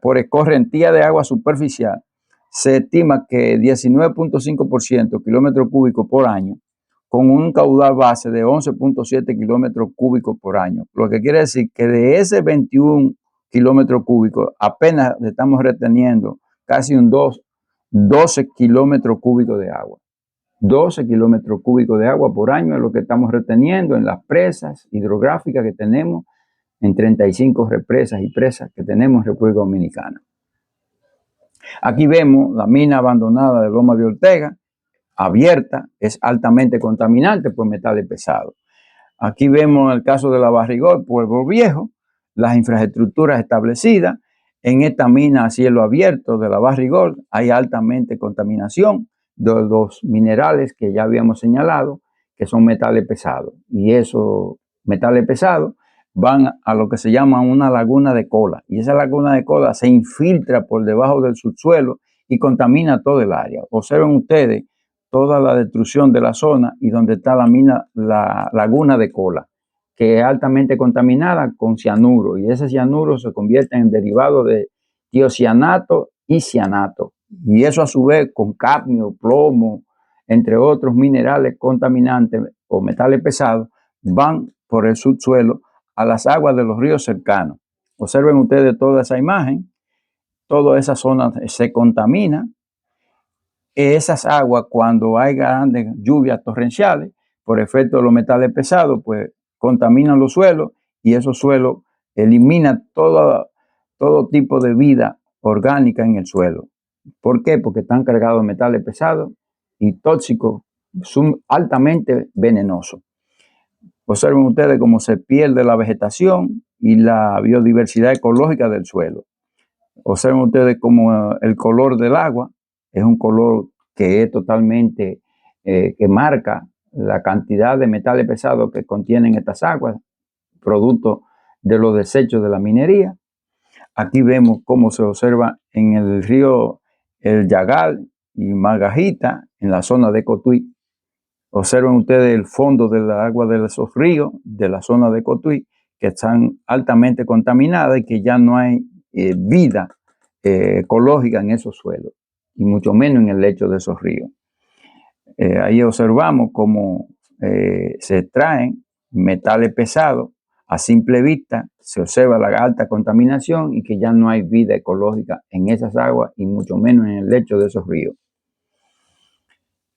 por escorrentía de agua superficial, se estima que 19.5% kilómetros cúbicos por año, con un caudal base de 11.7 kilómetros cúbicos por año. Lo que quiere decir que de ese 21 kilómetros cúbicos apenas estamos reteniendo casi 12 kilómetros cúbicos de agua. 12 kilómetros cúbicos de agua por año es lo que estamos reteniendo en las presas hidrográficas que tenemos, en 35 represas y presas que tenemos en República Dominicana. Aquí vemos la mina abandonada de Loma de Ortega, abierta, es altamente contaminante por metales pesados. Aquí vemos el caso de la Barrigol, Pueblo Viejo, las infraestructuras establecidas. En esta mina a cielo abierto de la Barrigol hay altamente contaminación de los minerales que ya habíamos señalado, que son metales pesados. Y esos metales pesados van a lo que se llama una laguna de cola. Y esa laguna de cola se infiltra por debajo del subsuelo y contamina todo el área. Observen ustedes toda la destrucción de la zona y donde está la mina, la laguna de cola, que es altamente contaminada con cianuro, y ese cianuro se convierte en derivado de tiocianato y cianato, y eso a su vez con cadmio, plomo, entre otros minerales contaminantes o metales pesados, van por el subsuelo a las aguas de los ríos cercanos. Observen ustedes toda esa imagen, toda esa zona se contamina. Esas aguas, cuando hay grandes lluvias torrenciales, por efecto de los metales pesados, pues contaminan los suelos, y esos suelos eliminan todo tipo de vida orgánica en el suelo. ¿Por qué? Porque están cargados de metales pesados y tóxicos, son altamente venenosos. Observen ustedes cómo se pierde la vegetación y la biodiversidad ecológica del suelo. Observen ustedes cómo el color del agua es un color que es totalmente, que marca la cantidad de metales pesados que contienen estas aguas, producto de los desechos de la minería. Aquí vemos cómo se observa en el río El Yagal y Margajita, en la zona de Cotuí. Observen ustedes el fondo del agua de esos ríos, de la zona de Cotuí, que están altamente contaminadas y que ya no hay vida ecológica en esos suelos, y mucho menos en el lecho de esos ríos. Ahí observamos cómo se extraen metales pesados. A simple vista se observa la alta contaminación y que ya no hay vida ecológica en esas aguas y mucho menos en el lecho de esos ríos.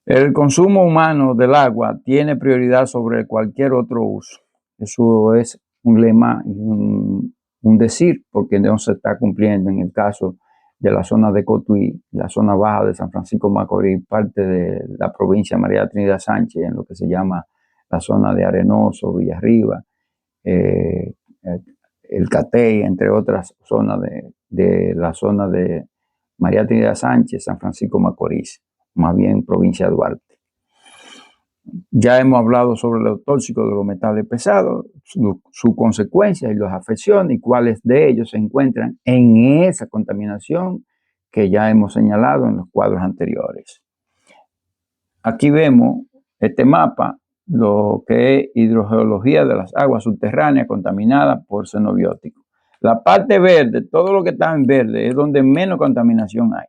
El consumo humano del agua tiene prioridad sobre cualquier otro uso. Eso es un lema y un decir, porque no se está cumpliendo en el caso de la zona de Cotuí, la zona baja de San Francisco Macorís, parte de la provincia de María Trinidad Sánchez, en lo que se llama la zona de Arenoso, Villarriba, el Catey, entre otras zonas de la zona de María Trinidad Sánchez, San Francisco Macorís, más bien provincia de Duarte. Ya hemos hablado sobre los tóxicos de los metales pesados, su consecuencia y las afecciones, y cuáles de ellos se encuentran en esa contaminación que ya hemos señalado en los cuadros anteriores. Aquí vemos este mapa lo que es hidrogeología de las aguas subterráneas contaminadas por xenobióticos. La parte verde, todo lo que está en verde, es donde menos contaminación hay.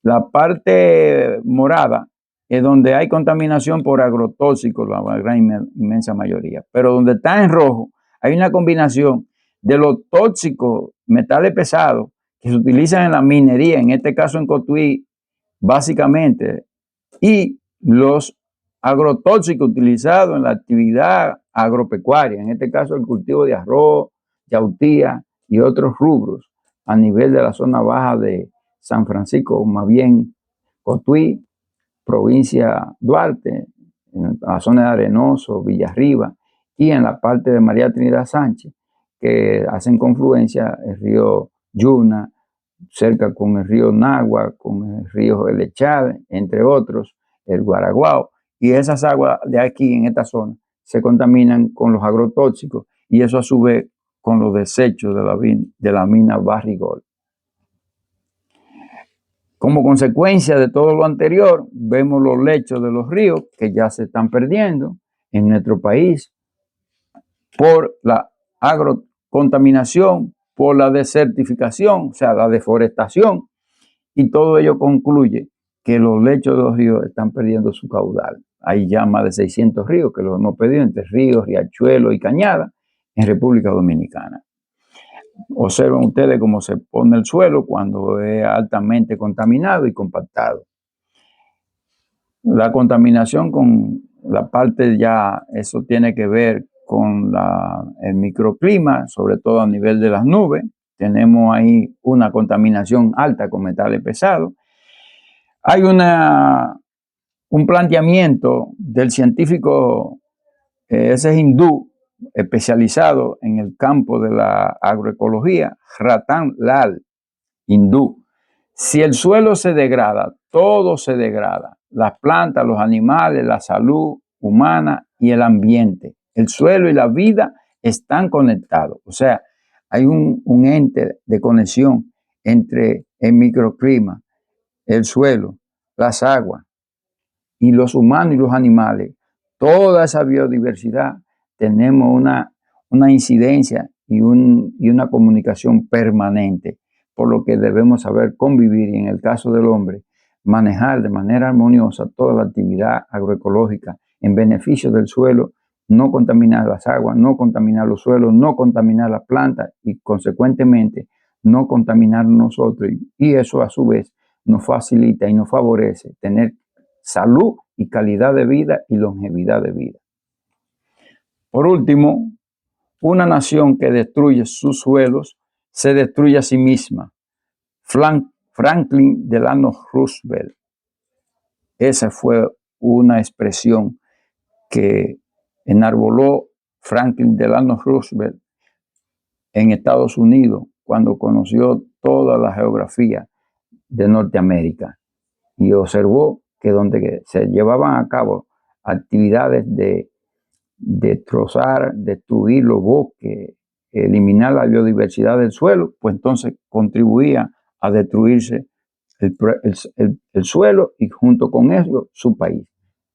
La parte morada es donde hay contaminación por agrotóxicos, la gran inmensa mayoría. Pero donde está en rojo, hay una combinación de los tóxicos, metales pesados, que se utilizan en la minería, en este caso en Cotuí, básicamente, y los agrotóxicos utilizados en la actividad agropecuaria, en este caso el cultivo de arroz, yautía y otros rubros a nivel de la zona baja de San Francisco, o más bien Cotuí, provincia Duarte, en la zona de Arenoso, Villarriba, y en la parte de María Trinidad Sánchez, que hacen confluencia el río Yuna, cerca con el río Nagua, con el río El Echal, entre otros, el Guaraguao, y esas aguas de aquí en esta zona se contaminan con los agrotóxicos y eso a su vez con los desechos de la mina Barrigol. Como consecuencia de todo lo anterior, vemos los lechos de los ríos que ya se están perdiendo en nuestro país por la agrocontaminación, por la desertificación, o sea, la deforestación, y todo ello concluye que los lechos de los ríos están perdiendo su caudal. Hay ya más de 600 ríos que los hemos perdido entre ríos, riachuelos y cañadas en República Dominicana. Observen ustedes cómo se pone el suelo cuando es altamente contaminado y compactado. La contaminación con la parte ya, eso tiene que ver con el microclima, sobre todo a nivel de las nubes. Tenemos ahí una contaminación alta con metales pesados. Hay un planteamiento del científico, ese es hindú, especializado en el campo de la agroecología, Ratan Lal, hindú. Si el suelo se degrada, todo se degrada. Las plantas, los animales, la salud humana y el ambiente. El suelo y la vida están conectados. O sea, hay un ente de conexión entre el microclima, el suelo, las aguas y los humanos y los animales. Toda esa biodiversidad tenemos una incidencia y una comunicación permanente, por lo que debemos saber convivir y en el caso del hombre, manejar de manera armoniosa toda la actividad agroecológica en beneficio del suelo, no contaminar las aguas, no contaminar los suelos, no contaminar las plantas y consecuentemente no contaminar nosotros. Y eso a su vez nos facilita y nos favorece tener salud y calidad de vida y longevidad de vida. Por último, una nación que destruye sus suelos se destruye a sí misma. Franklin Delano Roosevelt. Esa fue una expresión que enarboló Franklin Delano Roosevelt en Estados Unidos cuando conoció toda la geografía de Norteamérica y observó que donde se llevaban a cabo actividades de destrozar, destruir los bosques, eliminar la biodiversidad del suelo, pues entonces contribuía a destruirse el suelo y junto con eso su país.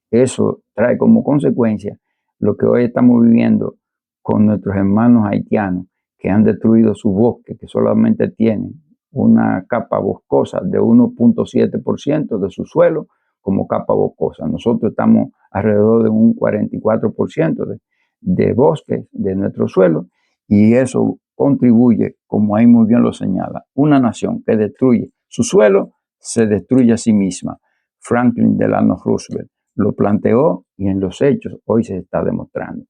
Eso trae como consecuencia lo que hoy estamos viviendo con nuestros hermanos haitianos que han destruido su bosque, que solamente tienen una capa boscosa de 1.7% de su suelo como capa boscosa. Nosotros estamos alrededor de un 44% de bosques de nuestro suelo y eso contribuye, como ahí muy bien lo señala, una nación que destruye su suelo se destruye a sí misma. Franklin Delano Roosevelt lo planteó y en los hechos hoy se está demostrando.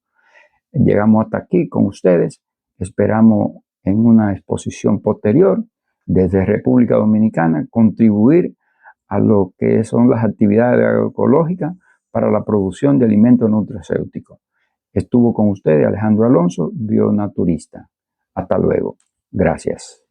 Llegamos hasta aquí con ustedes. Esperamos en una exposición posterior desde República Dominicana contribuir a lo que son las actividades agroecológicas para la producción de alimentos nutracéuticos. Estuvo con ustedes Alejandro Alonso, bionaturista. Hasta luego. Gracias.